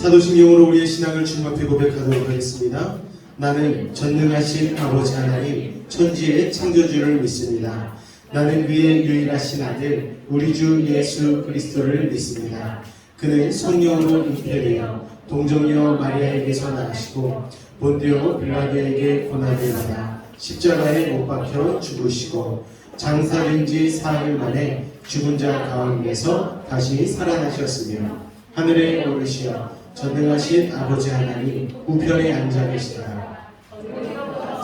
사도신경으로 우리의 신앙을 주님 앞에 고백하도록 하겠습니다. 나는 전능하신 아버지 하나님 천지의 창조주를 믿습니다. 나는 그의 유일하신 아들 우리 주 예수 그리스도를 믿습니다. 그는 성령으로 잉태되어 동정녀 마리아에게서 나시고 본디오 빌라도에게 고난을 받아 십자가에 못 박혀 죽으시고 장사된 지 사흘 만에 죽은 자 가운데서 다시 살아나셨으며 하늘에 오르시어 전능하신 아버지 하나님 우편에 앉아 계시다가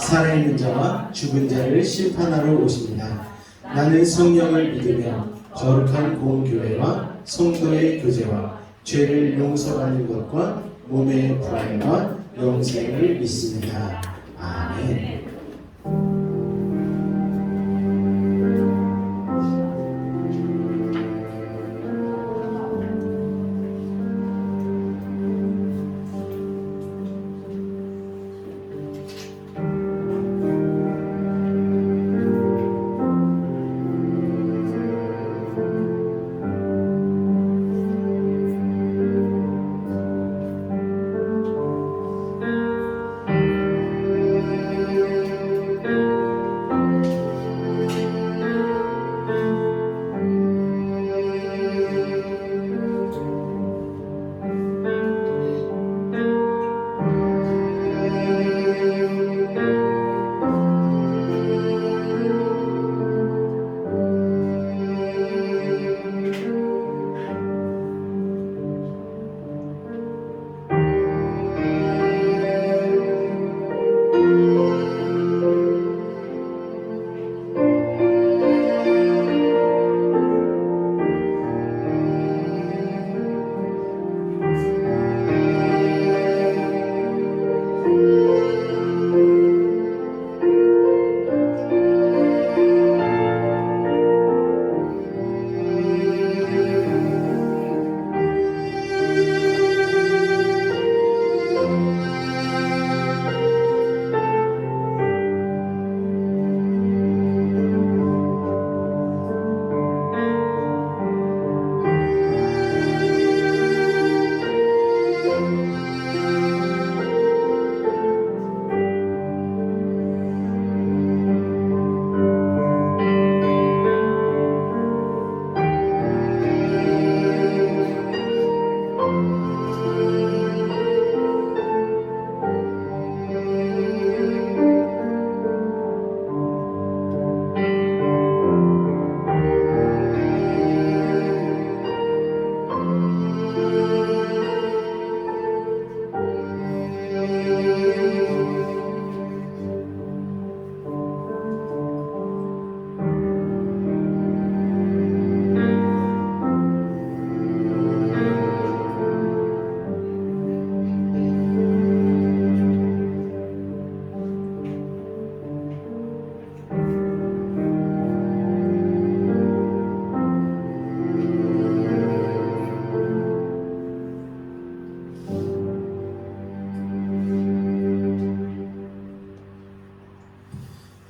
살아있는 자와 죽은 자를 심판하러 오십니다. 나는 성령을 믿으며 거룩한 공교회와 성도의 교제와 죄를 용서받는 것과 몸의 부활과 영생을 믿습니다. 아멘.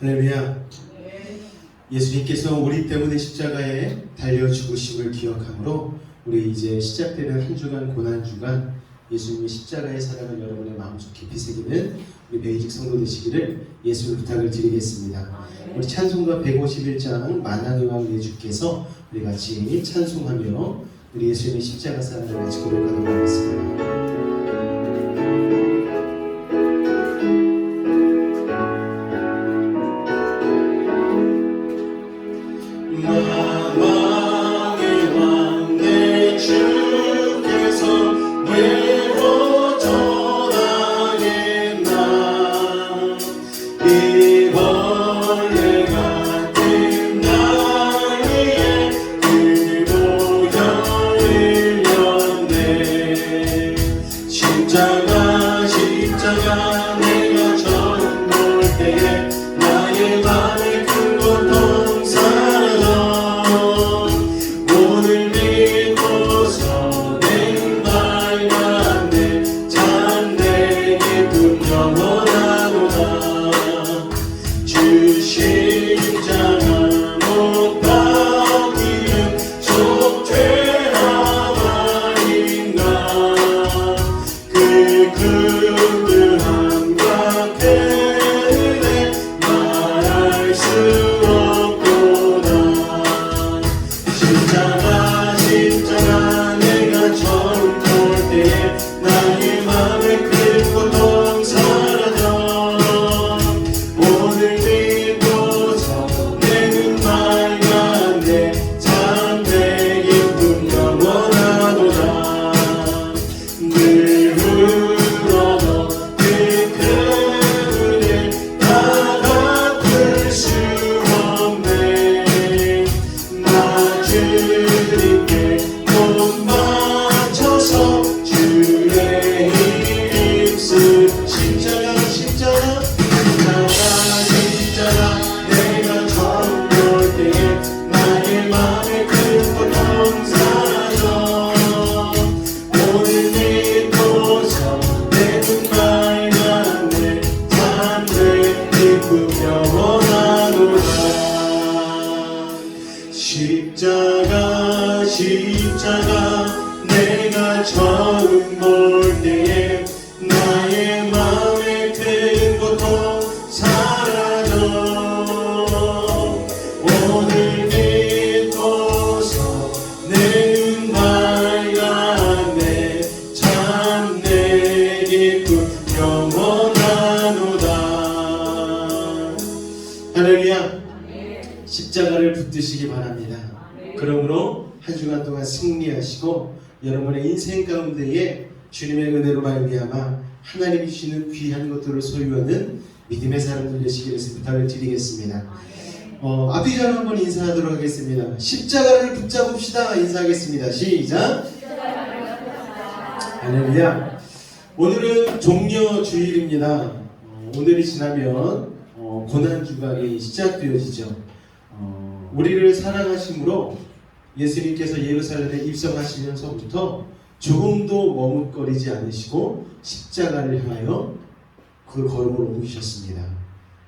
할렐루야. 예수님께서 우리 때문에 십자가에 달려 죽으심을 기억함으로 우리 이제 시작되는 한 주간 고난주간 예수님의 십자가의 사랑을 여러분의 마음속 깊이 새기는 우리 베이직 성도 되시기를 예수를 부탁을 드리겠습니다. 우리 찬송가 151장 만왕의 왕 예주께서 우리 같이 찬송하며 우리 예수님의 십자가 사랑을 같이 고백하도록 하겠습니다. 붙드시기 바랍니다. 그러므로 한 주간 동안 승리하시고 여러분의 인생 가운데에 주님의 은혜로 말미암아 하나님이 주시는 귀한 것들을 소유하는 믿음의 사람들 되시기를 부탁을 드리겠습니다. 앞뒤자로 한번 인사하도록 하겠습니다. 십자가를 붙잡읍시다. 인사하겠습니다. 시작. 할렐루야. 오늘은 종려주일입니다. 오늘이 지나면 고난주간이 시작되어지죠. 우리를 사랑하심으로 예수님께서 예루살렘에 입성하시면서부터 조금도 머뭇거리지 않으시고 십자가를 향하여 그 걸음을 옮기셨습니다.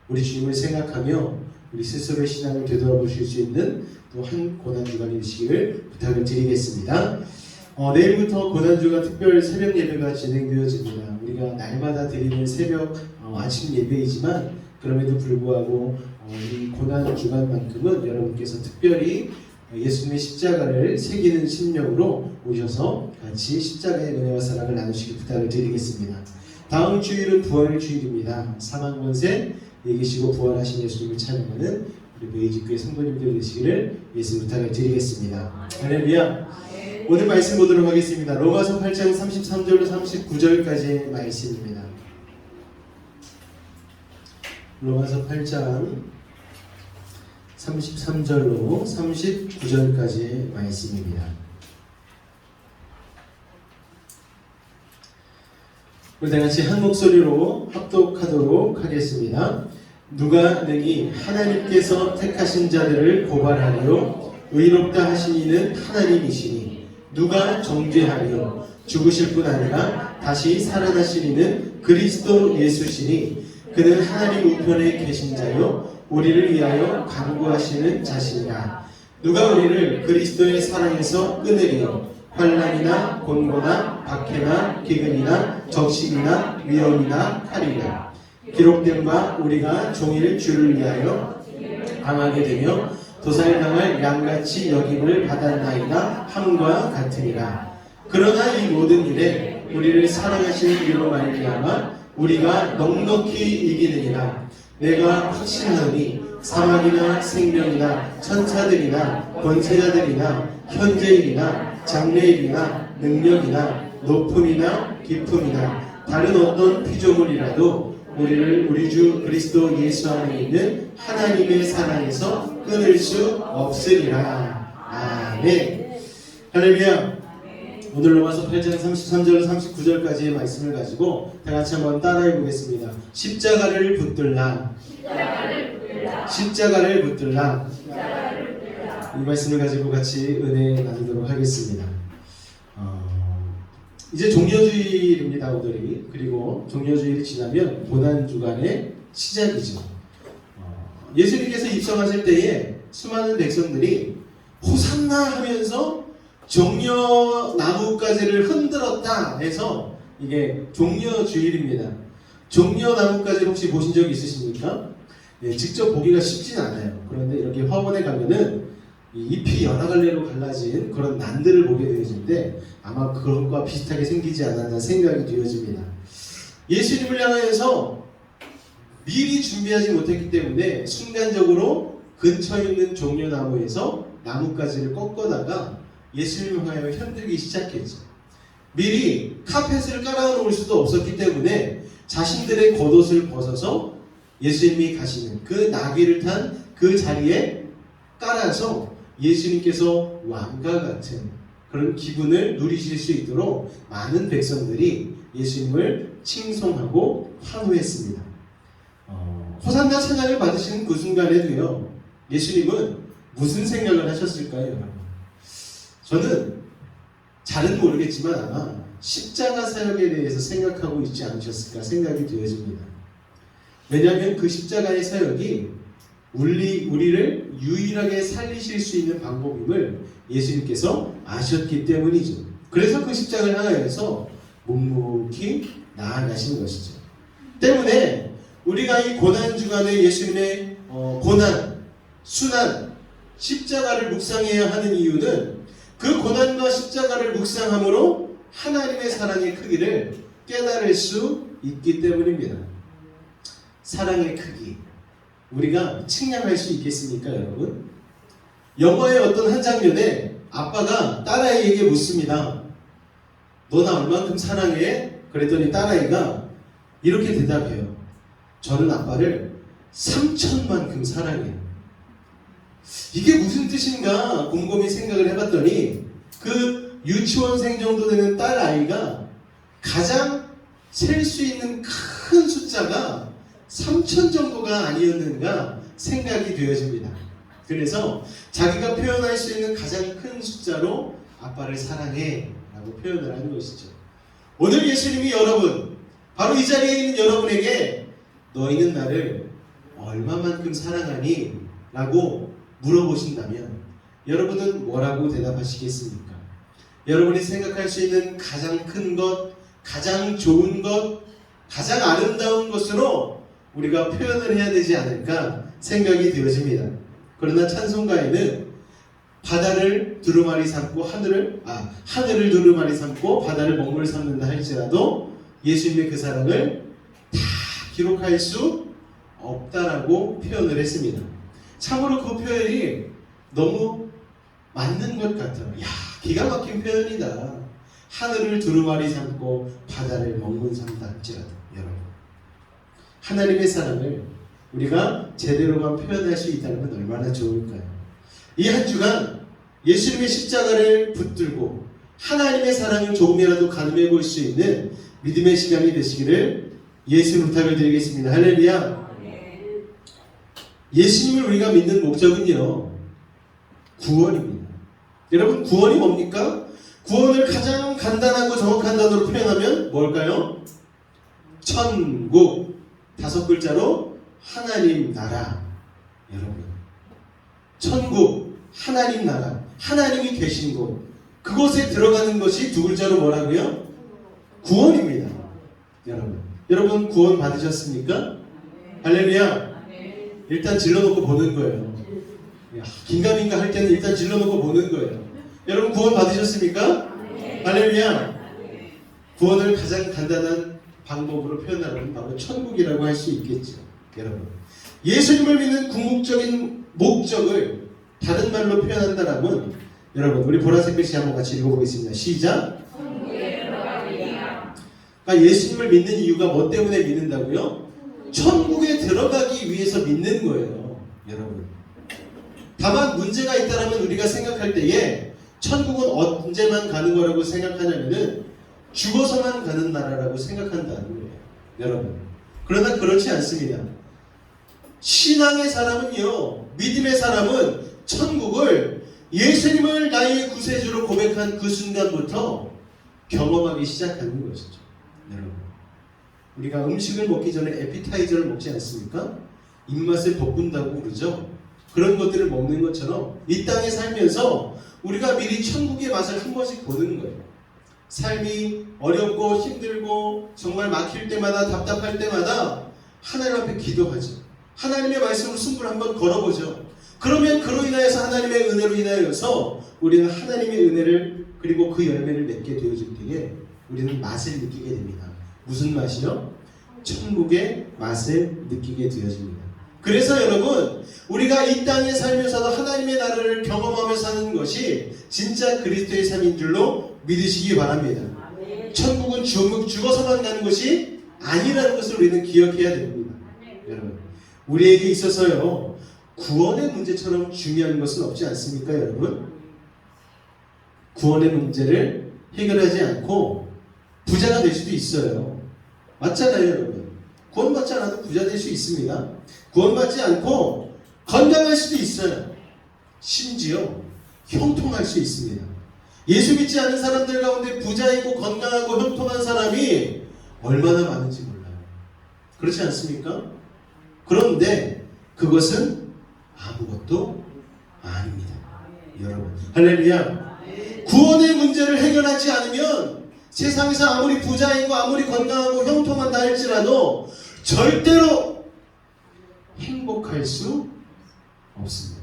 우리 주님을 생각하며 우리 스스로의 신앙을 되돌아보실 수 있는 또 한 고난주간이 되시기를 부탁을 드리겠습니다. 내일부터 고난주간 특별 새벽 예배가 진행되어집니다. 우리가 날마다 드리는 새벽 아침 예배이지만 그럼에도 불구하고 이 고난주간만큼은 여러분께서 특별히 예수님의 십자가를 새기는 심령으로 오셔서 같이 십자가의 은혜와 사랑을 나누시기 부탁을 드리겠습니다. 다음 주일은 부활의 주일입니다. 사망 권세 이기시고 부활하신 예수님을 찬양하는 우리 메이지교회 성도님들 되시기를 예수 부탁을 드리겠습니다. 할렐루야. 오늘 말씀 보도록 하겠습니다. 로마서 8장 33절로 39절까지의 말씀입니다. 로마서 8장 33절로 39절까지의 말씀입니다. 우리 다같이 한 목소리로 합독하도록 하겠습니다. 누가 능히 하나님께서 택하신 자들을 고발하리요 의롭다 하신 이는 하나님이시니 누가 정죄하리요 죽으실 뿐 아니라 다시 살아나신 이는 그리스도 예수시니 그는 하나님 우편에 계신 자요 우리를 위하여 간구하시는 자시니라. 누가 우리를 그리스도의 사랑에서 끊으리요 환난이나 곤고나 박해나 기근이나 적신이나 위험이나 칼이라. 기록된 바 우리가 종일 주를 위하여 당하게 되며 도살당할 양같이 여김을 받았나이다 함과 같으니라. 그러나 이 모든 일에 우리를 사랑하시는 이로 말미암아 우리가 넉넉히 이기느니라. 내가 확신하니 사망이나 생명이나 천사들이나 권세자들이나 현재일이나 장래일이나 능력이나 높음이나 깊음이나 다른 어떤 피조물이라도 우리를 우리 주 그리스도 예수 안에 있는 하나님의 사랑에서 끊을 수 없으리라. 아멘. 할렐루야. 오늘 로마서 8장 33절 39절까지의 말씀을 가지고 다같이 한번 따라해 보겠습니다. 십자가를 붙들라. 십자가를 붙들라. 이 말씀을 가지고 같이 은혜 나누도록 하겠습니다. 이제 종려주일입니다. 오늘이. 그리고 종려주일이 지나면 고난주간의 시작이죠. 예수님께서 입성하실 때에 수많은 백성들이 호산나 하면서 종려 나뭇가지를 흔들었다 해서 이게 종려주일입니다. 종려 나뭇가지를 혹시 보신 적 있으십니까? 네, 직접 보기가 쉽진 않아요. 그런데 이렇게 화원에 가면은 이 잎이 여러 갈래로 갈라진 그런 난들을 보게 되어지는데 아마 그것과 비슷하게 생기지 않았나 생각이 되어집니다. 예수님을 향하여서 미리 준비하지 못했기 때문에 순간적으로 근처에 있는 종려나무에서 나뭇가지를 꺾어다가 예수님을 향하여 흔들기 시작했죠. 미리 카펫을 깔아놓을 수도 없었기 때문에 자신들의 겉옷을 벗어서 예수님이 가시는 그 나귀를 탄 그 자리에 깔아서 예수님께서 왕과 같은 그런 기분을 누리실 수 있도록 많은 백성들이 예수님을 칭송하고 환호했습니다. 호산나 찬양을 받으시는 그 순간에도요, 예수님은 무슨 생각을 하셨을까요, 여러분? 저는 잘은 모르겠지만 아마 십자가 사역에 대해서 생각하고 있지 않으셨을까 생각이 되어집니다. 왜냐하면 그 십자가의 사역이 우리를 유일하게 살리실 수 있는 방법임을 예수님께서 아셨기 때문이죠. 그래서 그 십자가를 향하여서 묵묵히 나아가신 것이죠. 때문에 우리가 이 고난주간에 예수님의 고난, 순환, 십자가를 묵상해야 하는 이유는 그 고난과 십자가를 묵상함으로 하나님의 사랑의 크기를 깨달을 수 있기 때문입니다. 사랑의 크기, 우리가 측량할 수 있겠습니까, 여러분? 영화의 어떤 한 장면에 아빠가 딸아이에게 묻습니다. 너 나 얼만큼 사랑해? 그랬더니 딸아이가 이렇게 대답해요. 저는 아빠를 3천만큼 사랑해요. 이게 무슨 뜻인가 곰곰이 생각을 해봤더니 그 유치원생 정도 되는 딸아이가 가장 셀 수 있는 큰 숫자가 3천 정도가 아니었는가 생각이 되어집니다. 그래서 자기가 표현할 수 있는 가장 큰 숫자로 아빠를 사랑해 라고 표현을 하는 것이죠. 오늘 예수님이 여러분, 바로 이 자리에 있는 여러분에게 너희는 나를 얼마만큼 사랑하니? 라고 물어보신다면 여러분은 뭐라고 대답하시겠습니까? 여러분이 생각할 수 있는 가장 큰 것, 가장 좋은 것, 가장 아름다운 것으로 우리가 표현을 해야 되지 않을까 생각이 되어집니다. 그러나 찬송가에는 바다를 두루마리 삼고 하늘을 두루마리 삼고 바다를 먹물 삼는다 할지라도 예수님의 그 사랑을 다 기록할 수 없다라고 표현을 했습니다. 참으로 그 표현이 너무 맞는 것 같아요. 야, 기가 막힌 표현이다. 하늘을 두루마리 삼고 바다를 먹물 삼다 할지라도. 여러분, 하나님의 사랑을 우리가 제대로만 표현할 수 있다는 건 얼마나 좋을까요? 이 한 주간 예수님의 십자가를 붙들고 하나님의 사랑을 조금이라도 가늠해 볼 수 있는 믿음의 시간이 되시기를 예수 부탁을 드리겠습니다. 할렐루야. 예수님을 우리가 믿는 목적은요, 구원입니다. 여러분, 구원이 뭡니까? 구원을 가장 간단하고 정확한 단어로 표현하면 뭘까요? 천국, 5글자로 하나님 나라. 여러분, 천국, 하나님 나라, 하나님이 계신 곳, 그곳에 들어가는 것이 2글자로 뭐라고요? 구원입니다. 여러분 구원 받으셨습니까? 할렐루야. 일단 질러놓고 보는 거예요. 긴가민가 할 때는 일단 질러놓고 보는 거예요. 여러분 구원 받으셨습니까? 할렐루야. 구원을 가장 간단한 방법으로 표현하면 바로 천국이라고 할 수 있겠죠. 여러분, 예수님을 믿는 궁극적인 목적을 다른 말로 표현한다라면, 여러분 우리 보라색 글씨 한번 같이 읽어보겠습니다. 시작. 그러니까 예수님을 믿는 이유가 뭐 때문에 믿는다고요? 천국에 들어가기 위해서 믿는 거예요. 여러분, 다만 문제가 있다라면 우리가 생각할 때에 천국은 언제만 가는 거라고 생각하냐면은 죽어서만 가는 나라라고 생각한다는 거예요. 여러분, 그러나 그렇지 않습니다. 신앙의 사람은요, 믿음의 사람은 천국을 예수님을 나의 구세주로 고백한 그 순간부터 경험하기 시작하는 것이죠. 여러분, 우리가 음식을 먹기 전에 에피타이저를 먹지 않습니까? 입맛을 돋군다고 그러죠. 그런 것들을 먹는 것처럼 이 땅에 살면서 우리가 미리 천국의 맛을 한 번씩 보는 거예요. 삶이 어렵고 힘들고 정말 막힐 때마다 답답할 때마다 하나님 앞에 기도하죠. 하나님의 말씀으로 승부를 한번 걸어보죠. 그러면 그로 인하여서 하나님의 은혜로 인하여서 우리는 하나님의 은혜를 그리고 그 열매를 맺게 되어질 때에 우리는 맛을 느끼게 됩니다. 무슨 맛이요? 천국의 맛을 느끼게 되어집니다. 그래서 여러분, 우리가 이 땅에 살면서도 하나님의 나라를 경험하며 사는 것이 진짜 그리스도의 삶인 줄로 믿으시기 바랍니다. 천국은 죽어서만 가는 것이 아니라는 것을 우리는 기억해야 됩니다. 여러분, 우리에게 있어서요, 구원의 문제처럼 중요한 것은 없지 않습니까, 여러분? 구원의 문제를 해결하지 않고 부자가 될 수도 있어요. 맞잖아요, 여러분. 구원받지 않아도 부자 될 수 있습니다. 구원받지 않고 건강할 수도 있어요. 심지어 형통할 수 있습니다. 예수 믿지 않은 사람들 가운데 부자이고 건강하고 형통한 사람이 얼마나 많은지 몰라요. 그렇지 않습니까? 그런데 그것은 아무것도 아닙니다. 여러분, 할렐루야. 구원의 문제를 해결하지 않으면 세상에서 아무리 부자이고 아무리 건강하고 형통한다 할지라도 절대로 행복할 수 없습니다.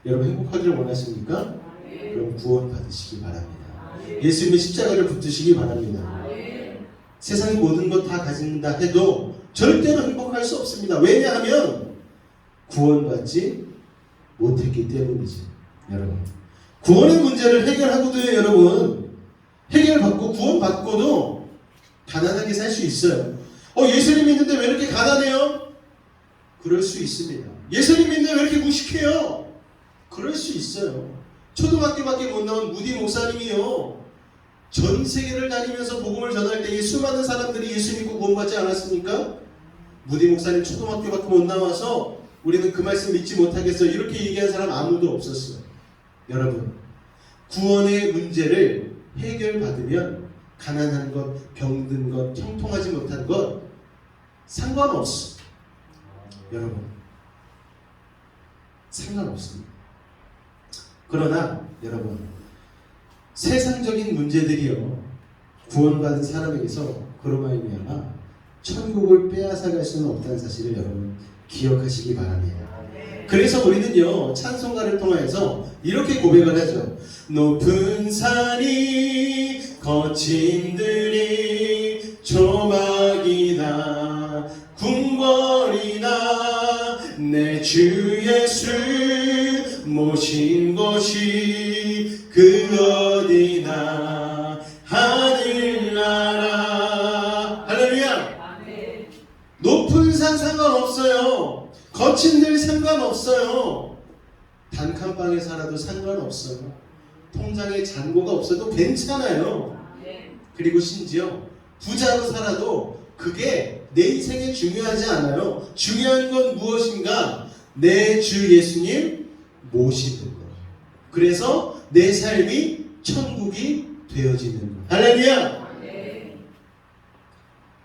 여러분, 행복하기를 원하십니까? 그럼 구원 받으시기 바랍니다. 예수님의 십자가를 붙드시기 바랍니다. 세상의 모든 것 다 가진다 해도 절대로 행복할 수 없습니다. 왜냐하면 구원받지 못했기 때문이죠. 여러분, 구원의 문제를 해결하고도요, 여러분, 해결받고 구원받고도 가난하게 살 수 있어요. 예수님 믿는데 왜 이렇게 가난해요? 그럴 수 있습니다. 예수님 믿는데 왜 이렇게 무식해요? 그럴 수 있어요. 초등학교밖에 못 나온 무디 목사님이요, 전 세계를 다니면서 복음을 전할 때에 수많은 사람들이 예수 믿고 구원받지 않았습니까? 무디 목사님 초등학교밖에 못 나와서 우리는 그 말씀 믿지 못하겠어, 이렇게 얘기한 사람 아무도 없었어요. 여러분, 구원의 문제를 해결받으면 가난한 것, 병든 것, 형통하지 못한 것 상관없어. 여러분, 상관없습니다. 그러나 여러분, 세상적인 문제들이요, 구원받은 사람에게서 그로 말미암아 천국을 빼앗아갈 수는 없다는 사실을 여러분 기억하시기 바랍니다. 그래서 우리는요, 찬송가를 통해서 이렇게 고백을 하죠. 높은 산이 거친 들이 조막이나 궁궐이나 내 주 예수 모신 곳이 그 어디나 하늘나라. 할렐루야. 높은 산 상관없어요. 거친 들 상관없어요. 단칸방에 살아도 상관없어요. 통장에 잔고가 없어도 괜찮아요. 그리고 심지어 부자로 살아도 그게 내 인생에 중요하지 않아요. 중요한 건 무엇인가? 내 주 예수님 모시는 것. 그래서 내 삶이 천국이 되어지는 것. 할렐루야!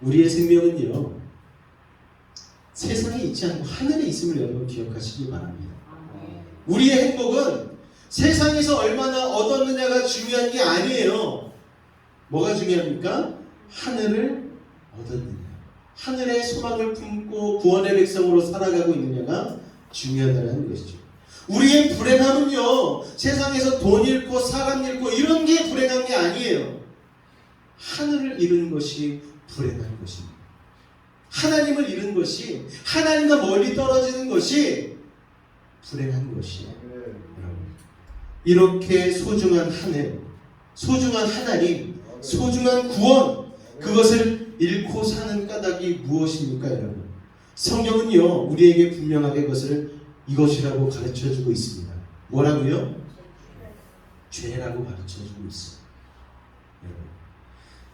우리의 생명은요, 세상에 있지 않고 하늘에 있음을 여러분 기억하시기 바랍니다. 우리의 행복은 세상에서 얼마나 얻었느냐가 중요한 게 아니에요. 뭐가 중요합니까? 하늘을 얻었느냐, 하늘의 소망을 품고 구원의 백성으로 살아가고 있느냐가 중요하다는 것이죠. 우리의 불행함은요, 세상에서 돈 잃고 사람 잃고 이런 게 불행한 게 아니에요. 하늘을 잃은 것이 불행한 것입니다. 하나님을 잃은 것이, 하나님과 멀리 떨어지는 것이 불행한 것이에요. 이렇게 소중한 하늘, 소중한 하나님, 소중한 구원, 그것을 잃고 사는 까닭이 무엇입니까, 여러분? 성경은요, 우리에게 분명하게 그것을 이것이라고 가르쳐주고 있습니다. 뭐라고요? 죄라고 가르쳐주고 있어요. 여러분,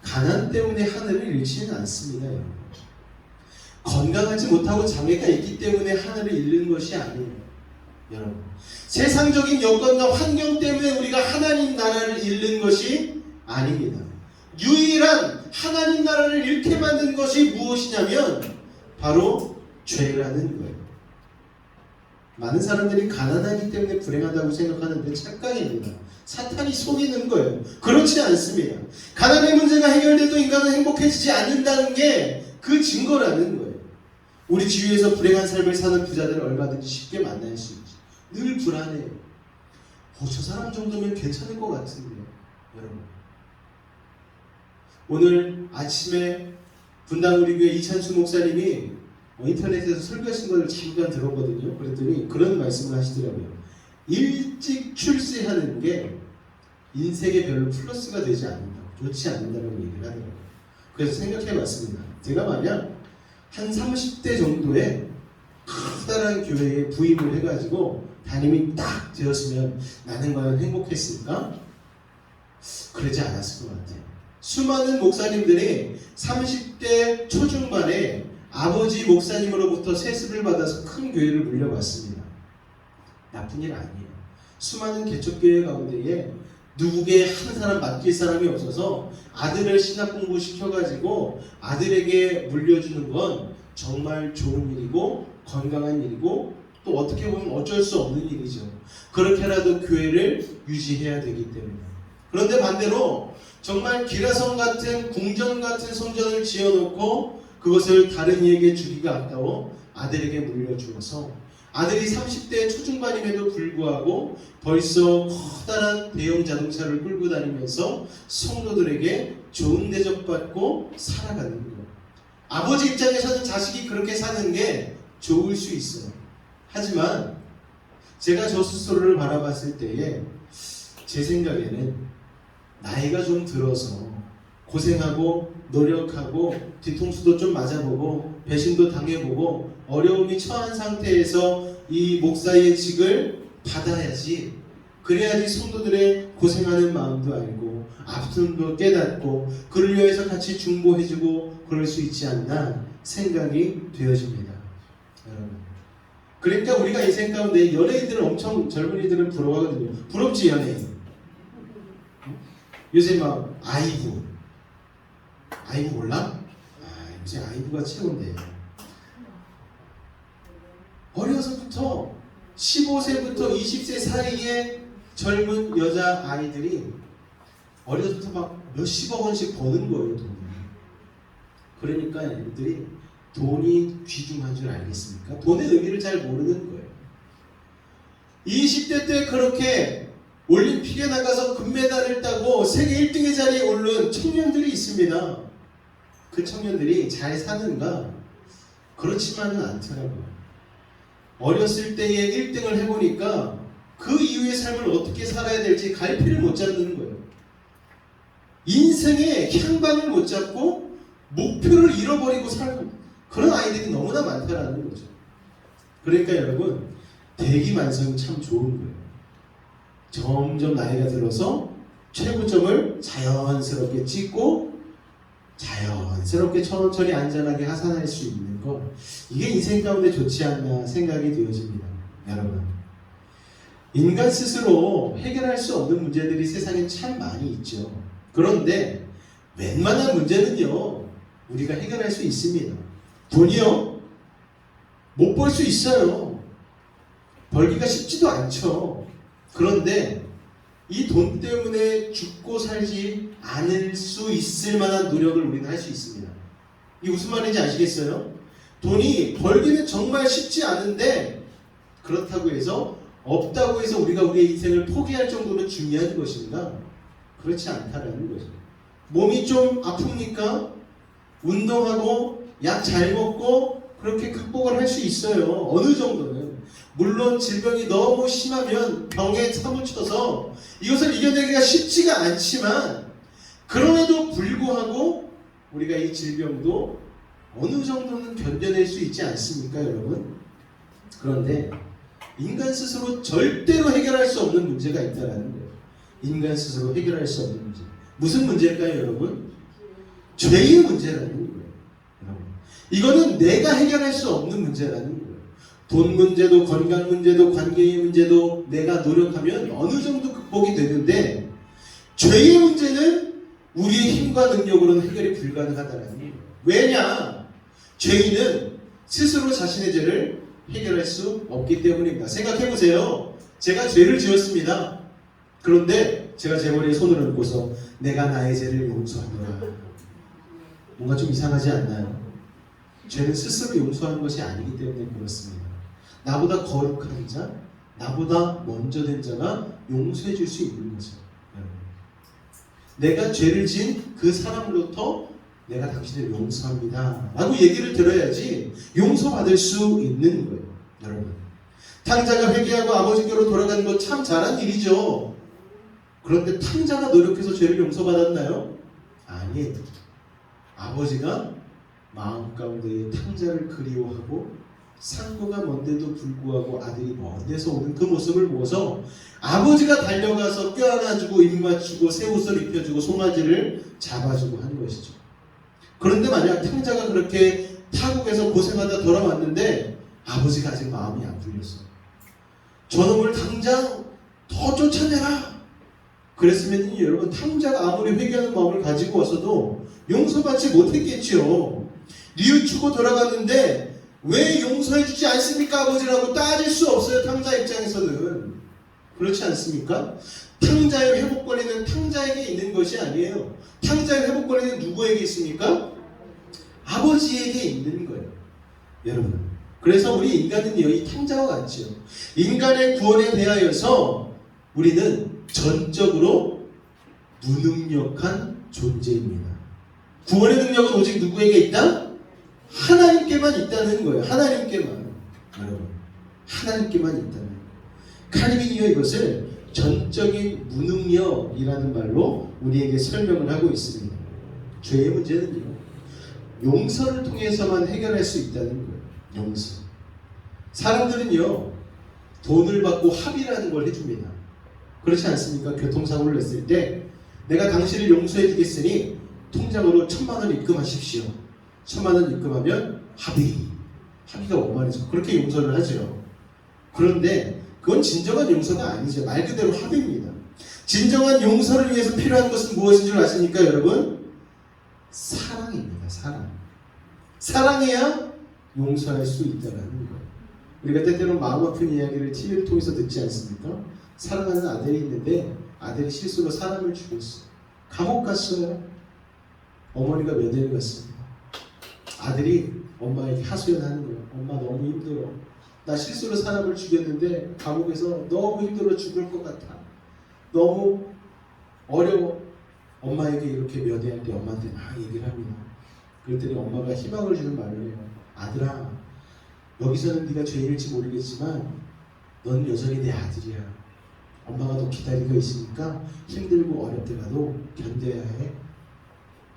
가난 때문에 하늘을 잃지는 않습니다. 여러분, 건강하지 못하고 장애가 있기 때문에 하늘을 잃는 것이 아니에요. 여러분, 세상적인 여건과 환경 때문에 우리가 하나님 나라를 잃는 것이 아닙니다. 유일한 하나님 나라를 잃게 만든 것이 무엇이냐면 바로 죄라는 거예요. 많은 사람들이 가난하기 때문에 불행하다고 생각하는데 착각입니다. 사탄이 속이는 거예요. 그렇지 않습니다. 가난의 문제가 해결돼도 인간은 행복해지지 않는다는 게 그 증거라는 거예요. 우리 주위에서 불행한 삶을 사는 부자들을 얼마든지 쉽게 만날 수 있죠. 늘 불안해요. 저 사람 정도면 괜찮을 것 같은데요. 여러분, 오늘 아침에 분당 우리 교회 이찬수 목사님이 인터넷에서 설교하신 걸 잠깐 들었거든요. 그랬더니 그런 말씀을 하시더라고요. 일찍 출세하는 게 인생에 별로 플러스가 되지 않는다, 좋지 않는다고 얘기를 하더라고요. 그래서 생각해봤습니다. 제가 만약 한 30대 정도의 커다란 교회에 부임을 해가지고 담임이 딱 되었으면 나는 과연 행복했을까? 그러지 않았을 것 같아요. 수많은 목사님들이 30대 초중반에 아버지 목사님으로부터 세습을 받아서 큰 교회를 물려봤습니다. 나쁜 일 아니에요. 수많은 개척교회 가운데에 누구에게 한 사람 맡길 사람이 없어서 아들을 신학 공부 시켜가지고 아들에게 물려주는 건 정말 좋은 일이고 건강한 일이고 또 어떻게 보면 어쩔 수 없는 일이죠. 그렇게라도 교회를 유지해야 되기 때문에. 그런데 반대로 정말 기라성 같은 궁전 같은 성전을 지어놓고 그것을 다른 이에게 주기가 아까워 아들에게 물려주어서 아들이 30대 초중반임에도 불구하고 벌써 커다란 대형 자동차를 끌고 다니면서 성도들에게 좋은 대접받고 살아가는 거예요. 아버지 입장에서는 자식이 그렇게 사는 게 좋을 수 있어요. 하지만 제가 저 스스로를 바라봤을 때에 제 생각에는 나이가 좀 들어서 고생하고 노력하고 뒤통수도 좀 맞아보고 배신도 당해보고 어려움이 처한 상태에서 이 목사의 직을 받아야지, 그래야지 성도들의 고생하는 마음도 알고 아픔도 깨닫고 그를 위해서 같이 중보해주고 그럴 수 있지 않나 생각이 되어집니다. 여러분, 그러니까 우리가 인생 가운데 연예인들은 엄청, 젊은이들은 부러워하거든요. 부럽지 연예인. 요새 막 아이브 몰라? 요새 아이브가 최고인데, 어려서부터 15세부터 20세 사이에 젊은 여자 아이들이 어려서부터 막 몇십억 원씩 버는 거예요, 돈을. 그러니까 애들이 돈이 귀중한 줄 알겠습니까? 돈의 의미를 잘 모르는 거예요. 20대 때 그렇게 올림픽에 나가서 금메달을 따고 세계 1등의 자리에 오른 청년들이 있습니다. 그 청년들이 잘 사는가? 그렇지만은 않더라고요. 어렸을 때에 1등을 해보니까 그 이후의 삶을 어떻게 살아야 될지 갈피를 못 잡는 거예요. 인생의 향방을 못 잡고 목표를 잃어버리고 살고, 그런 아이들이 너무나 많다라는 거죠. 그러니까 여러분, 대기만성이 참 좋은 거예요. 점점 나이가 들어서 최고점을 자연스럽게 찍고 자연스럽게 천천히 안전하게 하산할 수 있는 것, 이게 인생 가운데 좋지 않나 생각이 되어집니다. 여러분, 인간 스스로 해결할 수 없는 문제들이 세상에 참 많이 있죠. 그런데 웬만한 문제는요, 우리가 해결할 수 있습니다. 돈이요? 못 벌 수 있어요. 벌기가 쉽지도 않죠. 그런데 이 돈 때문에 죽고 살지 않을 수 있을 만한 노력을 우리는 할 수 있습니다. 이게 무슨 말인지 아시겠어요? 돈이 벌기는 정말 쉽지 않은데, 그렇다고 해서 없다고 해서 우리가 우리의 인생을 포기할 정도로 중요한 것인가? 그렇지 않다라는 거죠. 몸이 좀 아픕니까? 운동하고 약 잘 먹고 그렇게 극복을 할 수 있어요. 어느 정도는. 물론 질병이 너무 심하면 병에 사무쳐서 이것을 이겨내기가 쉽지가 않지만, 그럼에도 불구하고 우리가 이 질병도 어느 정도는 견뎌낼 수 있지 않습니까, 여러분? 그런데 인간 스스로 절대로 해결할 수 없는 문제가 있다는 거예요. 인간 스스로 해결할 수 없는 문제. 무슨 문제일까요, 여러분? 죄의 문제라는 거예요. 여러분, 이거는 내가 해결할 수 없는 문제라는 거예요. 돈 문제도 건강 문제도 관계의 문제도 내가 노력하면 어느 정도 극복이 되는데, 죄의 문제는 우리의 힘과 능력으로는 해결이 불가능하다는 거예요. 왜냐? 죄인은 스스로 자신의 죄를 해결할 수 없기 때문입니다. 생각해보세요. 제가 죄를 지었습니다. 그런데 제가 제 머리에 손을 얹고서 내가 나의 죄를 용서하노라. 뭔가 좀 이상하지 않나요? 죄는 스스로 용서하는 것이 아니기 때문에 그렇습니다. 나보다 거룩한 자, 나보다 먼저 된 자가 용서해 줄 수 있는 거죠. 내가 죄를 지은 그 사람으로부터 내가 당신을 용서합니다 라고 얘기를 들어야지 용서받을 수 있는 거예요. 여러분, 탕자가 회개하고 아버지께로 돌아가는 거 참 잘한 일이죠. 그런데 탕자가 노력해서 죄를 용서받았나요? 아니에요. 아버지가 마음 가운데 탕자를 그리워하고 상고가 먼데도 불구하고 아들이 먼 데서 오는 그 모습을 보고서 아버지가 달려가서 껴안아주고 입 맞추고 새 옷을 입혀주고 송아지를 잡아주고 한 것이죠. 그런데 만약 탕자가 그렇게 타국에서 고생하다 돌아왔는데 아버지가 아직 마음이 안 풀렸어. 저놈을 당장 더 쫓아내라. 그랬으면 여러분, 탕자가 아무리 회개하는 마음을 가지고 왔어도 용서받지 못했겠지요. 뉘우치고 돌아갔는데 왜 용서해주지 않습니까 아버지라고 따질 수 없어요. 탕자 입장에서는. 그렇지 않습니까? 탕자의 회복 권리는 탕자에게 있는 것이 아니에요. 탕자의 회복 권리는 누구에게 있습니까? 아버지에게 있는 거예요. 여러분, 그래서 우리 인간은요, 이 탕자와 같죠. 인간의 구원에 대하여서 우리는 전적으로 무능력한 존재입니다. 구원의 능력은 오직 누구에게 있다? 하나님께만 있다는 거예요. 하나님께만. 여러분, 하나님께만 있다는 거예요. 칼빈이요 이것을 전적인 무능력이라는 말로 우리에게 설명을 하고 있습니다. 죄의 문제는요, 용서를 통해서만 해결할 수 있다는 거예요. 용서. 사람들은요, 돈을 받고 합의라는 걸 해줍니다. 그렇지 않습니까? 교통사고를 냈을 때 내가 당신을 용서해 주겠으니 통장으로 1,000,000원 입금하십시오. 1,000,000원 입금하면 합의가 원만해서 그렇게 용서를 하죠. 그런데 그건 진정한 용서가 아니죠. 말 그대로 합의입니다. 진정한 용서를 위해서 필요한 것은 무엇인 줄 아십니까, 여러분? 사랑입니다. 사랑해야 용서할 수 있다는 거예요. 우리가 때때로 마음 아픈 이야기를 TV를 통해서 듣지 않습니까? 사랑하는 아들이 있는데 아들이 실수로 사람을 죽였어. 감옥 갔어요. 어머니가 면회를 갔습니다. 아들이 엄마에게 하소연하는 거예요. 엄마 너무 힘들어. 나 실수로 사람을 죽였는데 감옥에서 너무 힘들어 죽을 것 같아. 너무 어려워. 엄마에게 이렇게 면회할 때 엄마한테 막 얘기를 합니다. 그랬더니 엄마가 희망을 주는 말을 해요. 아들아, 여기서는 네가 죄인일지 모르겠지만 넌 여전히 내 아들이야. 엄마가 너 기다리고 있으니까 힘들고 어렵더라도 견뎌야 해.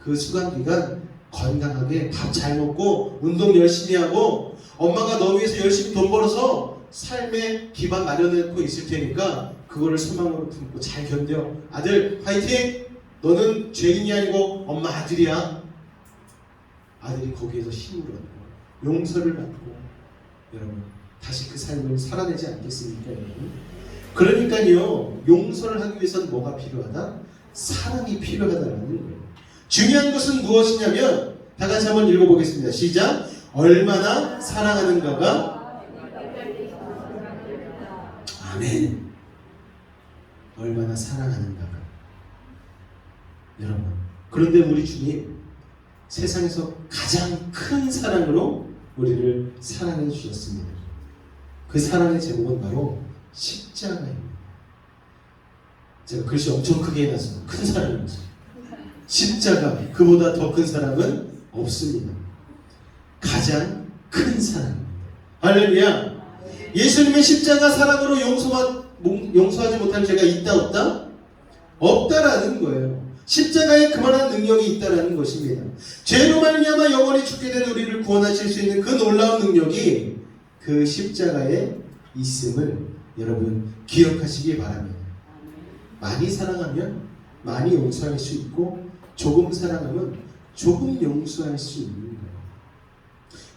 그 수간기간 건강하게 밥 잘 먹고 운동 열심히 하고 엄마가 너 위해서 열심히 돈 벌어서 삶의 기반 마련해놓고 있을 테니까 그거를 소망으로 품고 잘 견뎌. 아들 화이팅! 너는 죄인이 아니고 엄마 아들이야. 아들이 거기에서 힘을 얻고 용서를 받고 여러분 다시 그 삶을 살아내지 않겠습니까, 여러분? 그러니까요, 용서를 하기 위해서는 뭐가 필요하다? 사랑이 필요하다는 거예요. 중요한 것은 무엇이냐면 다 같이 한번 읽어보겠습니다. 시작. 얼마나 사랑하는가가. 아멘. 얼마나 사랑하는가가. 여러분, 그런데 우리 주님 세상에서 가장 큰 사랑으로 우리를 사랑해 주셨습니다. 그 사랑의 제목은 바로 십자가입니다. 제가 글씨 엄청 크게 해놨어요. 큰 사랑이죠. 십자가, 그보다 더 큰 사랑은 없습니다. 가장 큰 사랑입니다. 할렐루야. 예수님의 십자가 사랑으로 용서하지 못할 죄가 있다 없다? 없다라는 거예요. 십자가에 그만한 능력이 있다라는 것입니다. 죄로 말미암아 영원히 죽게 된 우리를 구원하실 수 있는 그 놀라운 능력이 그 십자가에 있음을 여러분 기억하시기 바랍니다. 많이 사랑하면 많이 용서할 수 있고 조금 사랑하면 조금 용서할 수 있는 거예요.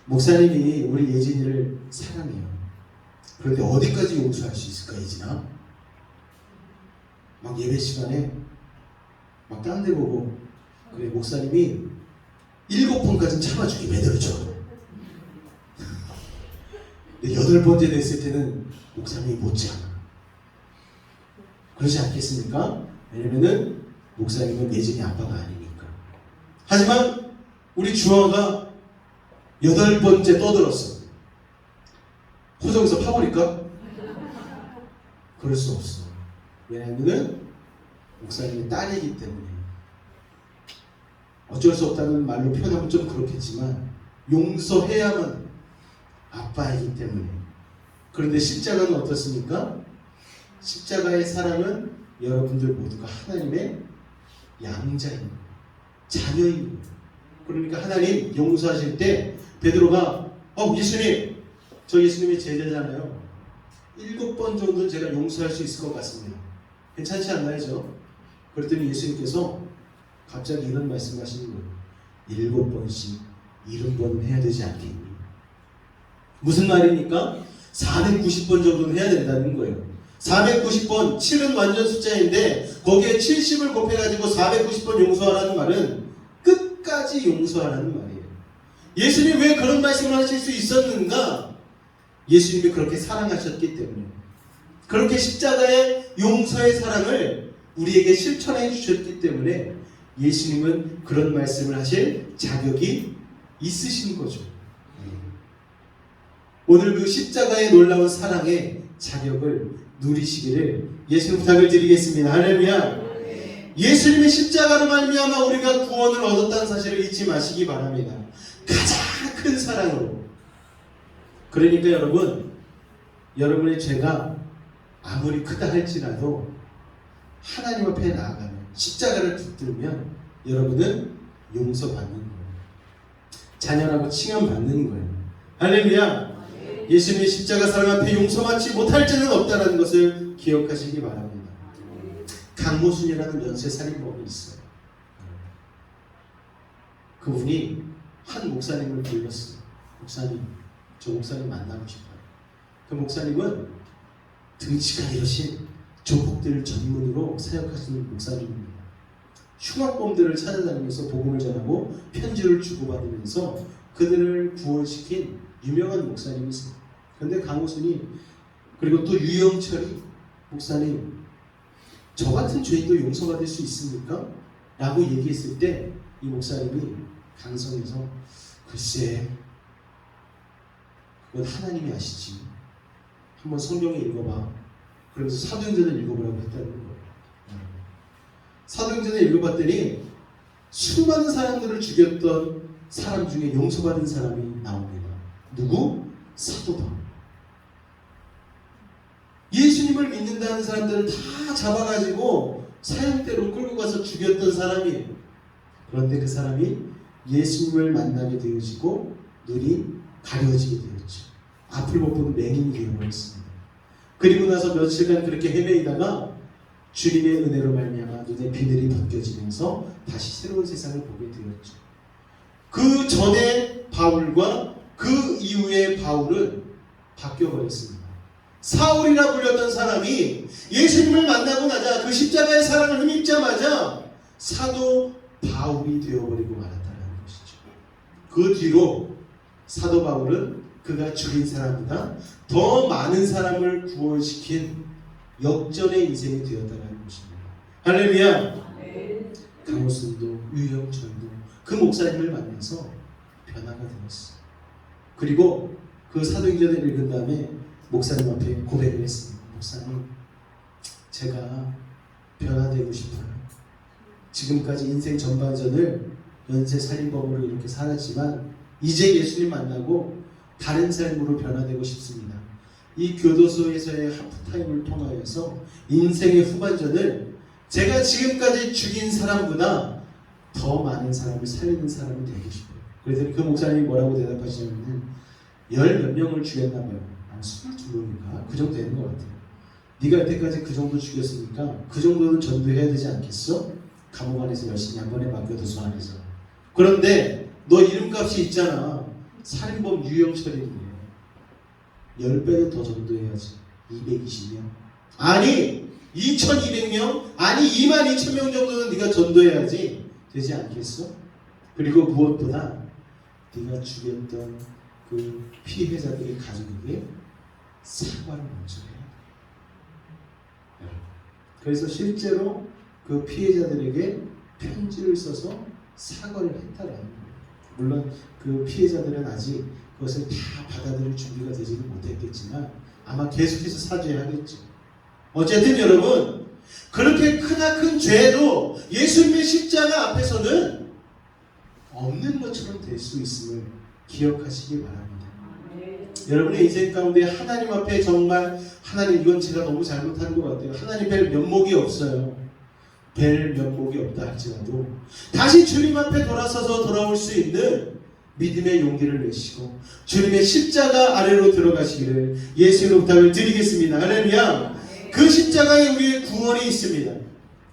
목사님이 우리 예진이를 사랑해요. 그런데 어디까지 용서할 수 있을까, 예진아? 막 예배 시간에 막 딴 데 보고 그래 목사님이 7번까지는 참아주기 매달죠. 8번째 됐을 때는 목사님이 못지 않아. 그렇지 않겠습니까? 왜냐면은 목사님은 예진이 아빠가 아니니까. 하지만 우리 주아가 8번째 떠들었어. 호적에서 파버릴까? 그럴 수 없어. 왜냐면은 목사님이 딸이기 때문에. 어쩔 수 없다는 말로 표현하면 좀 그렇겠지만 용서해야만 아빠이기 때문에. 그런데 십자가는 어떻습니까? 십자가의 사랑은 여러분들 모두가 하나님의 양자입니다. 자녀입니다. 그러니까 하나님 용서하실 때 베드로가 예수님, 저 예수님의 제자잖아요. 7번 정도는 제가 용서할 수 있을 것 같습니다. 괜찮지 않나요? 그랬더니 예수님께서 갑자기 이런 말씀하시는 거예요. 7번씩 70번은 해야 되지 않겠니? 무슨 말입니까? 490번 정도는 해야 된다는 거예요. 490번, 7은 완전 숫자인데 거기에 70을 곱해가지고 490번 용서하라는 말은 끝까지 용서하라는 말이에요. 예수님 왜 그런 말씀을 하실 수 있었는가? 예수님이 그렇게 사랑하셨기 때문에, 그렇게 십자가의 용서의 사랑을 우리에게 실천해 주셨기 때문에 예수님은 그런 말씀을 하실 자격이 있으신 거죠. 오늘 그 십자가의 놀라운 사랑의 자격을 누리시기를 예수님 부탁을 드리겠습니다. 할렐루야. 예수님의 십자가로 말미암아 우리가 구원을 얻었다는 사실을 잊지 마시기 바랍니다. 가장 큰 사랑으로. 그러니까 여러분, 여러분의 죄가 아무리 크다 할지라도 하나님 앞에 나아가면 십자가를 붙들면 여러분은 용서받는 거예요. 자녀라고 칭함받는 거예요. 할렐루야. 예수님의 십자가 사랑 앞에 용서받지 못할 자는 없다는 것을 기억하시기 바랍니다. 강모순이라는 연쇄살인범이 있어요. 그분이 한 목사님을 불렀어요. 목사님, 저 목사님 만나고 싶어요. 그 목사님은 등치가 이러신 조폭들 전문으로 사역하시는 목사님입니다. 흉악범들을 찾아다니면서 복음을 전하고 편지를 주고받으면서 그들을 구원시킨 유명한 목사님이 있어요. 그런데 강호순이 그리고 또 유영철이 목사님, 저 같은 죄인도 용서받을 수 있습니까? 라고 얘기했을 때 이 목사님이 강성해서 글쎄, 그건 하나님이 아시지. 한번 성경에 읽어봐. 그러면서 사도행전을 읽어보라고 했다는 거예요. 사도행전을 읽어봤더니 수많은 사람들을 죽였던 사람 중에 용서받은 사람이 나옵니다. 누구? 사도 바울. 예수님을 믿는다는 사람들을 다 잡아가지고 사형대로 끌고 가서 죽였던 사람이에요. 그런데 그 사람이 예수님을 만나게 되어지고 눈이 가려지게 되었죠. 앞을 못 보는 맹인이 되어버렸습니다. 그리고 나서 며칠간 그렇게 헤매이다가 주님의 은혜로 말미암아 눈에 비늘이 벗겨지면서 다시 새로운 세상을 보게 되었죠. 그 전에 바울과 그 이후의 바울은 바뀌어버렸습니다. 사울이라 불렸던 사람이 예수님을 만나고 나자 그 십자가의 사랑을 힘입자마자 사도 바울이 되어버리고 말았다는 것이죠. 그 뒤로 사도 바울은 그가 죽인 사람보다 더 많은 사람을 구원시킨 역전의 인생이 되었다는 것입니다. 할렐루야. 강호순도 유영철도 그 목사님을 만나서 변화가 되었어요. 그리고 그 사도행전을 읽은 다음에 목사님 앞에 고백을 했습니다. 목사님, 제가 변화되고 싶어요. 지금까지 인생 전반전을 연쇄살인범으로 이렇게 살았지만 이제 예수님 만나고 다른 삶으로 변화되고 싶습니다. 이 교도소에서의 하프타임을 통하여서 인생의 후반전을 제가 지금까지 죽인 사람보다 더 많은 사람을 살리는 사람이 되고 싶어요. 그래서 그 목사님이 뭐라고 대답하시냐면 10몇 명을 죽였나 봐요. 22명인가? 그 정도 되는 것 같아요. 네가 여태까지 그 정도 죽였으니까 그 정도는 전도해야 되지 않겠어? 감옥 안에서 열심히 한 번에 맡겨둬서 안에서. 그런데 너 이름값이 있잖아. 살인범 유영철인데 10배는 더 전도해야지. 220명. 아니 2200명? 아니 22,000명 정도는 네가 전도해야지 되지 않겠어? 그리고 무엇보다 네가 죽였던 그 피해자들의 가족에게 사과를 먼저 해야 돼. 그래서 실제로 그 피해자들에게 편지를 써서 사과를 했다라는 거예요. 물론 그 피해자들은 아직 그것을 다 받아들일 준비가 되지는 못했겠지만 아마 계속해서 사죄하겠죠. 어쨌든 여러분, 그렇게 크나큰 죄도 예수님의 십자가 앞에서는 없는 것처럼 될 수 있음을 기억하시기 바랍니다. 여러분의 인생 가운데 하나님 앞에 정말 하나님, 이건 제가 너무 잘못한 것 같아요. 하나님 뵐 면목이 없어요. 뵐 면목이 없다 할지라도 다시 주님 앞에 돌아올 수 있는 믿음의 용기를 내시고 주님의 십자가 아래로 들어가시기를 예수의 부탁을 드리겠습니다. 할렐루야. 그 십자가에 우리의 구원이 있습니다.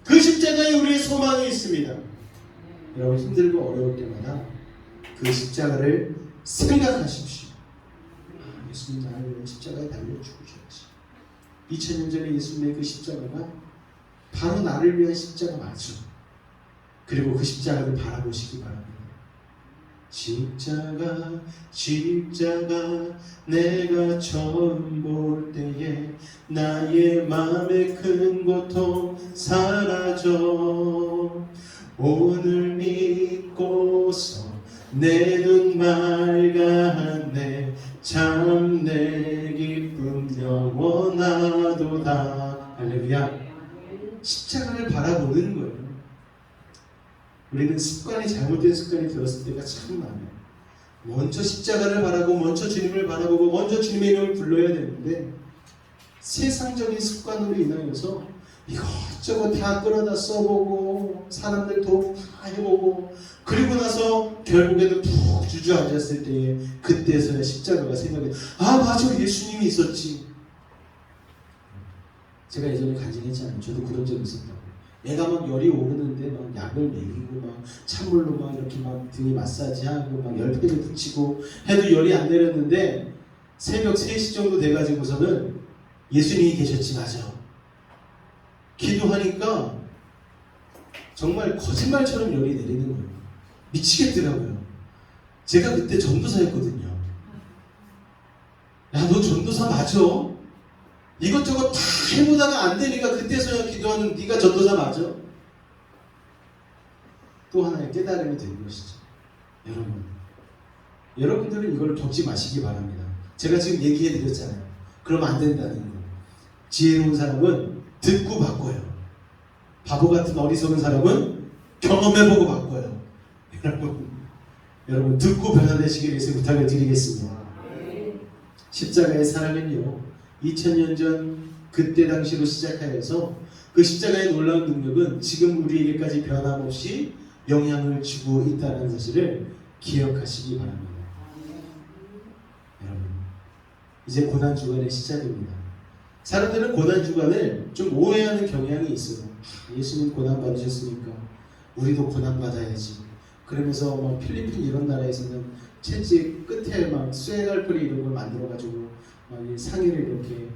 그 십자가에 우리의 소망이 있습니다. 여러분 힘들고 어려울 때마다 그 십자가를 생각하십시오. 예수님 나를 위해 십자가에 달려 죽으셨지. 2000년 전에 예수님의 그 십자가가 바로 나를 위한 십자가 맞죠. 그리고 그 십자가를 바라보시기 바랍니다. 십자가 내가 처음 볼 때에 나의 마음의 큰 고통 사라져. 오늘 믿고서 내 눈 맑았네. 참 내 기쁨 영원하도다. 할렐루야. 십자가를 바라보는 거예요. 우리는 잘못된 습관이 들었을 때가 참 많아요. 먼저 십자가를 바라고 먼저 주님을 바라보고 먼저 주님의 이름을 불러야 되는데 세상적인 습관으로 인하여서 이것저것 다 끌어다 써보고 사람들 도움 다 해보고 그리고 나서 결국에는 푹 주저앉았을 때에 그때서야 십자가가 생각해. 아 맞아, 예수님이 있었지. 제가 예전에 간증했잖아요. 저도 그런 적이 있었다고. 애가 막 열이 오르는데 막 약을 먹이고 막 찬물로 막 이렇게 막 등이 마사지하고 막 열패를 붙이고 해도 열이 안 내렸는데 새벽 3시 정도 돼가지고서는 예수님이 계셨지. 맞아. 기도하니까 정말 거짓말처럼 열이 내리는 거예요. 미치겠더라고요. 제가 그때 전도사였거든요. 야, 너 전도사 맞아? 이것저것 다 해보다가 안 되니까 그때서야 기도하는 네가 전도사 맞아? 또 하나의 깨달음이 되는 것이죠. 여러분들은 이걸 겪지 마시기 바랍니다. 제가 지금 얘기해 드렸잖아요. 그러면 안 된다는 거. 지혜로운 사람은 듣고 바꿔요. 바보 같은 어리석은 사람은 경험해보고 바꿔요. 여러분 듣고 변화되시기 위해서 부탁을 드리겠습니다. 십자가의 사랑은요, 2000년 전 그때 당시로 시작하여서 그 십자가의 놀라운 능력은 지금 우리에게까지 변함없이 영향을 주고 있다는 사실을 기억하시기 바랍니다. 여러분, 이제 고난주간의 시작입니다. 사람들은 고난주간을 좀 오해하는 경향이 있어요. 예수님 고난받으셨으니까 우리도 고난받아야지. 그러면서 뭐 필리핀 이런 나라에서는 채찍 끝에 막 쇠갈고리 이런 걸 만들어가지고 막 상의를 이렇게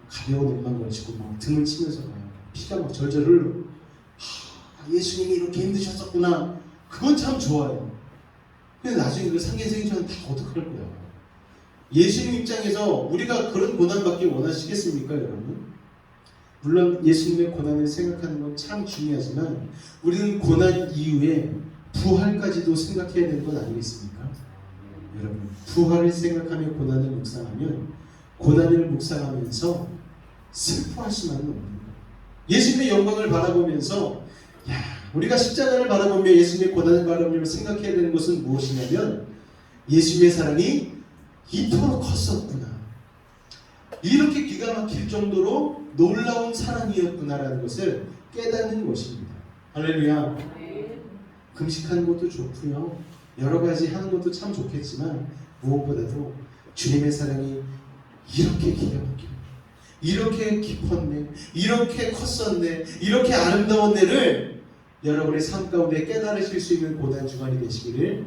가벼운 옷만 걸치고 막 등을 치면서 가요. 피가 막 절절 흘러. 예수님이 이렇게 힘드셨었구나. 그건 참 좋아요. 근데 나중에 그 상계생전은 다 어떡할 거야. 예수님 입장에서 우리가 그런 고난받기 원하시겠습니까, 여러분? 물론 예수님의 고난을 생각하는 건 참 중요하지만 우리는 고난 이후에 부활까지도 생각해야 되는 건 아니겠습니까? 여러분, 부활을 생각하며 고난을 묵상하면 고난을 묵상하면서 슬퍼할 수만은 없는 거예요. 예수님의 영광을 바라보면서 우리가 십자가를 바라보며 예수님의 고난을 바라보며 생각해야 되는 것은 무엇이냐면 예수님의 사랑이 이토록 컸었구나. 이렇게 기가 막힐 정도로 놀라운 사랑이었구나라는 것을 깨닫는 것입니다. 할렐루야. 금식하는 것도 좋고요. 여러 가지 하는 것도 참 좋겠지만 무엇보다도 주님의 사랑이 이렇게 기가 막혀, 이렇게 깊었네, 이렇게 컸었네, 이렇게 아름다웠네를 여러분의 삶 가운데 깨달으실 수 있는 고난주간이 되시기를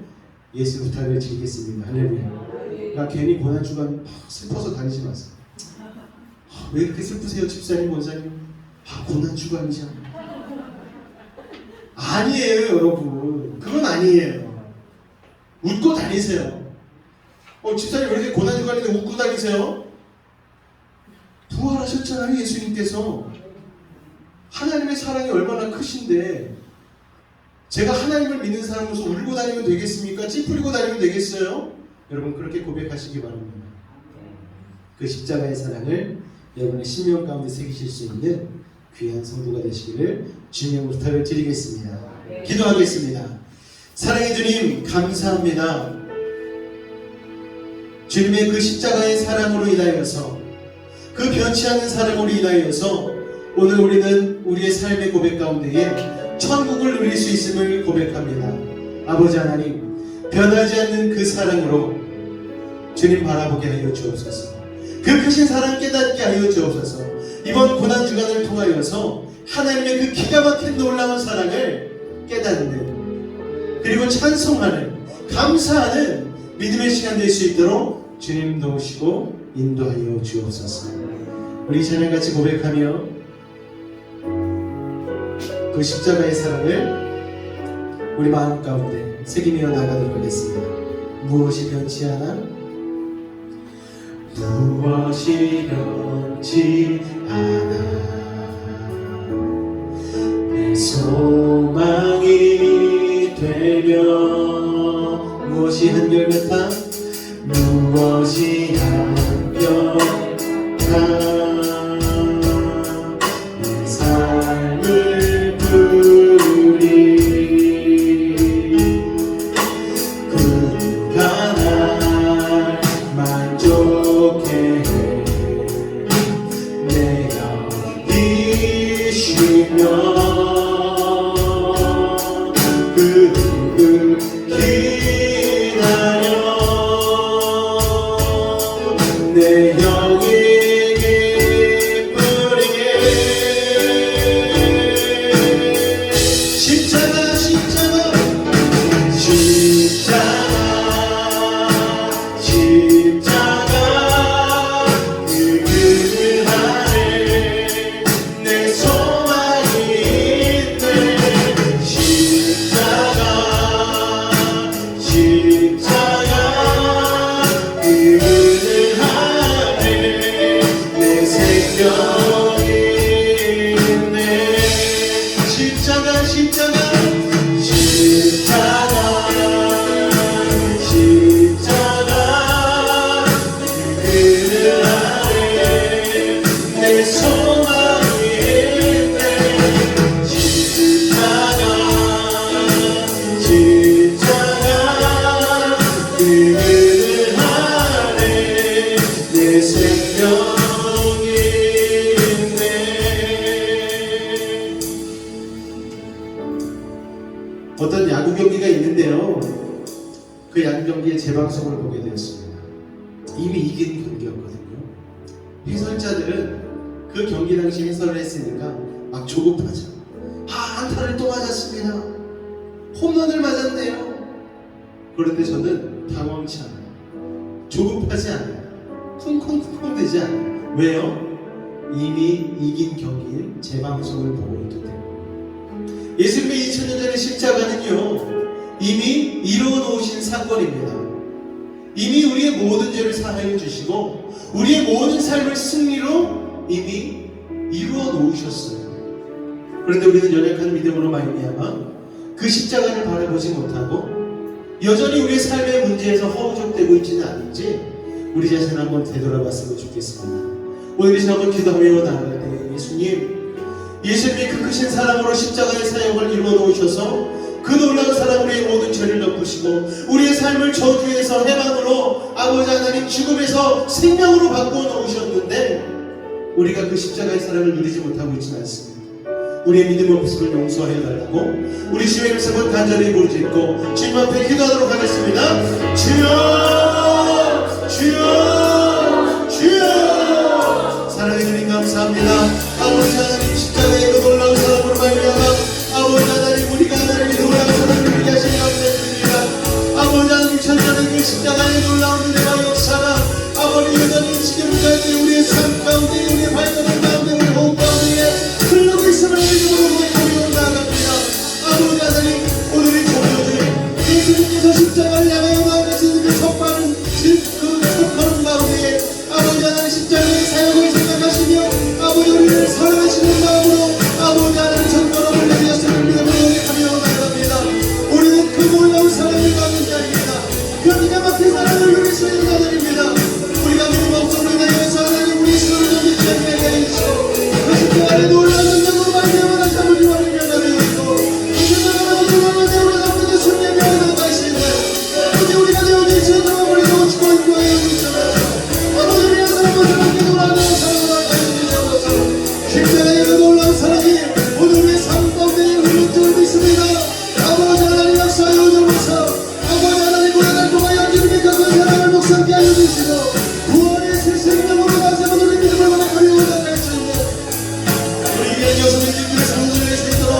예수 부탁을 드리겠습니다. 할렐루야. 그러니까 괜히 고난주간 슬퍼서 다니지 마세요. 왜 이렇게 슬프세요, 집사님, 원사님? 고난주간이잖아. 아니에요, 여러분. 그건 아니에요. 웃고 다니세요. 집사님 왜 이렇게 고난주간인데 웃고 다니세요? 부활하셨잖아요, 예수님께서. 하나님의 사랑이 얼마나 크신데 제가 하나님을 믿는 사람으로서 울고 다니면 되겠습니까? 찌푸리고 다니면 되겠어요? 여러분, 그렇게 고백하시기 바랍니다. 그 십자가의 사랑을 여러분의 심령 가운데 새기실 수 있는 귀한 성도가 되시기를 주님의 부탁을 드리겠습니다. 기도하겠습니다. 사랑의 주님, 감사합니다. 주님의 그 십자가의 사랑으로 인하여서, 그 변치 않는 사랑으로 인하여서 오늘 우리는 우리의 삶의 고백 가운데에 천국을 누릴 수 있음을 고백합니다. 아버지 하나님, 변하지 않는 그 사랑으로 주님 바라보게 하여 주옵소서. 그 크신 사랑 깨닫게 하여 주옵소서. 이번 고난주간을 통하여서 하나님의 그 기가 막힌 놀라운 사랑을 깨닫는, 그리고 찬송하는, 감사하는 믿음의 시간 될 수 있도록 주님 도우시고 인도하여 주옵소서. 우리 찬양같이 고백하며 그 십자가의 사랑을 우리 마음 가운데 새기며 나가도록 하겠습니다. 무엇이 변치 않아? 무엇이 변치 않아. 내 소망이 되며 무엇이 한결같아? 무엇이 한결같아. 내 삶을 부리 그가 날 만족해. 내 생명인데. 어떤 야구 경기가 있는데요, 그 야구 경기의 재방송을 보게 되었습니다. 이미 이긴 경기였거든요. 해설자들은 그 경기 당시 해설을 했으니까 막 조급하죠. 안타를 또 맞았습니다. 홈런을 맞았네요. 그런데 저는 당황치 않아요. 조급하지 않아요. 쿵쿵쿵쿵 되지 않아요. 왜요? 이미 이긴 경기일 재방송을 보고 있기 때문에. 예수님의 2000년 전의 십자가는요, 이미 이루어 놓으신 사건입니다. 이미 우리의 모든 죄를 사하여 주시고 우리의 모든 삶을 승리로 이미 이루어 놓으셨어요. 그런데 우리는 연약한 믿음으로 말미암아 그 십자가를 바라보지 못하고 여전히 우리의 삶의 문제에서 허우적대고 있지는 않은지 우리 자신을 한번 되돌아봤으면 좋겠습니다. 오늘 이 시간 한번 기도하며 나아갈 때 예수님이 그 크신 사랑으로 십자가의 사역을 이루어 놓으셔서 그 놀라운 사랑 우리의 모든 죄를 덮으시고 우리의 삶을 저주에서 해방으로 아버지 하나님 죽음에서 생명으로 바꾸어 놓으셨는데 우리가 그 십자가의 사랑을 누리지 못하고 있지는 않습니다. 우리의 믿음 없음을 용서하여 달라고 우리 주의 이름 세번 간절히 부르짖고 주님 앞에 기도하도록 하겠습니다. 주여 주여 주여. 사랑해 주님 감사합니다. 아버지 하나님 십자가의 그 놀라운 사랑으로 말미암아 아버지 하나님 우리가 하나님의 놀라운 사랑을 누리게 하시니 감사드립니다. 아버지 하나님 천천히 그 십자가의 놀라운 은혜와 역사가 아버지 여전히 지금까지 우리의 삶 가운데 우리의 발걸음 가운데 우리의 호흡 가운데 흘러고 있음을 믿음으로 고백하며 나아갑니다. 아버지 하나님 오늘의 종료주의 예수님께서 십자가를 향하여 나아가시는 그 첫걸음 가운데 아버지 하나님 십자가의 사역을 생각하시며 아버지 우리를 사랑하시는 마음으로 아버지 하나님 첫걸음을 내리셨음을 믿음으로 고백하며 나아갑니다. 우리는 그 놀라운 사랑을 받는 자입니다. 그 기가 막힌 사랑을 누리시는 자들입니다. 우리가 믿음 없음으로 인하여서 하나님 우리 스스로를 좀 믿지 않게 해주시고 그 십자가의 놀라운 능력으로 말미암아 다시 한번 유한을 변화되어 있고 그 십자가로 주님을 세우는 아버지 순례를 나가시는데 아버지 우리가 되어진 죄들과 우리도 죽고 있고 하여 있잖아요. 아버지 우리의 사랑과 사랑께 놀라운 사랑으로 하여주시옵소서. 십자가의 그 놀라운 사랑이 오늘 우리의 삶 가운데 흘러들고 있습니다. 아버지 하나님 역사하여 주옵소서. 아버지 하나님 고난을 통하여 주님의 그 사랑을 묵상케 하여 주시고 구원의 새 생명으로 다시 한번 우리 믿음을 받아가려 나아갈 수 있는 우리 위한 여성의 기쁨의 성도를 낼 수 있도록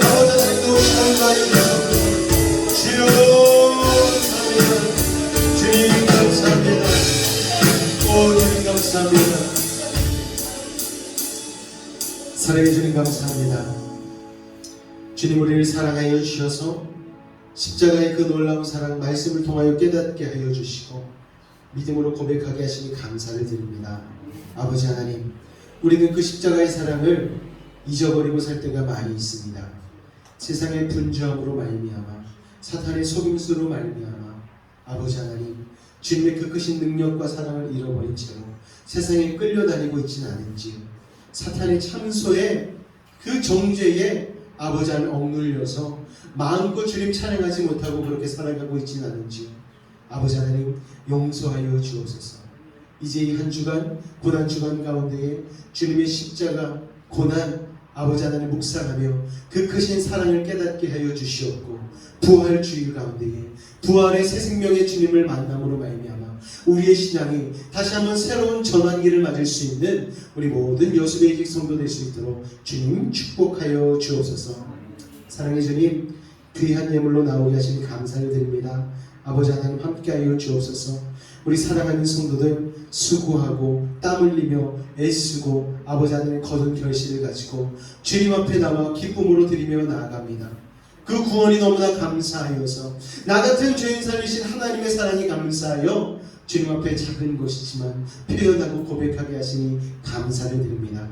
아버지 하나님도 시간을 많이 주옵소서. 주여 감사합니다. 주님 감사합니다. 오 주님 감사합니다. 사랑해 주님 감사합니다. 주님 우리를 사랑하여 주셔서 십자가의 그 놀라운 사랑 말씀을 통하여 깨닫게 하여 주시고 믿음으로 고백하게 하시니 감사를 드립니다. 아버지 하나님 우리는 그 십자가의 사랑을 잊어버리고 살 때가 많이 있습니다. 세상의 분주함으로 말미암아 사탄의 속임수로 말미암아 아버지 하나님 주님의 그 크신 능력과 사랑을 잃어버린 채로 세상에 끌려다니고 있지는 않은지 사탄의 참소에 그 정죄에 아버지 하나님 억눌려서 마음껏 주님 찬양하지 못하고 그렇게 살아가고 있지는 않은지 아버지 하나님 용서하여 주옵소서. 이제 이 한 주간 고난 주간 가운데에 주님의 십자가 고난 아버지 하나님 묵상하며 그 크신 사랑을 깨닫게 하여 주시옵고 부활 주일 가운데에 부활의 새 생명의 주님을 만남으로 말미암아 우리의 신앙이 다시 한번 새로운 전환기를 맞을 수 있는 우리 모든 여수의 직 성도 될 수 있도록 주님 축복하여 주옵소서. 사랑의 주님 귀한 예물로 나오게 하시니 감사를 드립니다. 아버지 하나님 함께하여 주옵소서. 우리 사랑하는 성도들 수고하고 땀 흘리며 애쓰고 아버지 하나님 거둔 결실을 가지고 주님 앞에 나와 기쁨으로 드리며 나아갑니다. 그 구원이 너무나 감사하여서 나 같은 죄인 살리신 하나님의 사랑이 감사하여 주님 앞에 작은 것이지만 표현하고 고백하게 하시니 감사를 드립니다.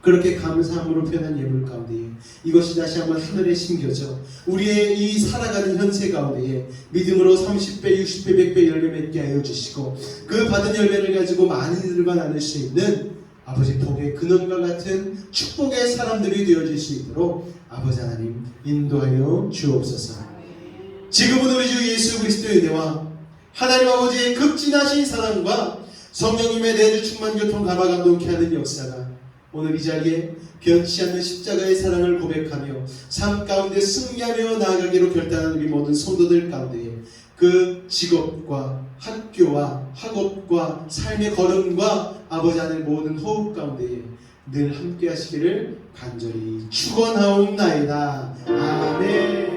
그렇게 감사함으로 표현한 예물 가운데에 이것이 다시 한번 하늘에 심겨져 우리의 이 살아가는 현세 가운데에 믿음으로 30배, 60배, 100배 열매 맺게 하여 주시고 그 받은 열매를 가지고 많은 이들과 나눌 수 있는 아버지 복의 근원과 같은 축복의 사람들이 되어질 수 있도록 아버지 하나님 인도하여 주옵소서. 지금은 우리 주 예수 그리스도의 은혜와 하나님 아버지의 극진하신 사랑과 성령님의 내주 충만 교통 감화 감동케 하는 역사가 오늘 이 자리에 변치 않는 십자가의 사랑을 고백하며 삶 가운데 승리하며 나아가기로 결단한 우리 모든 성도들 가운데 그 직업과 학교와 학업과 삶의 걸음과 아버지 하늘 모든 호흡 가운데 늘 함께 하시기를 간절히 축원하옵나이다. 아멘.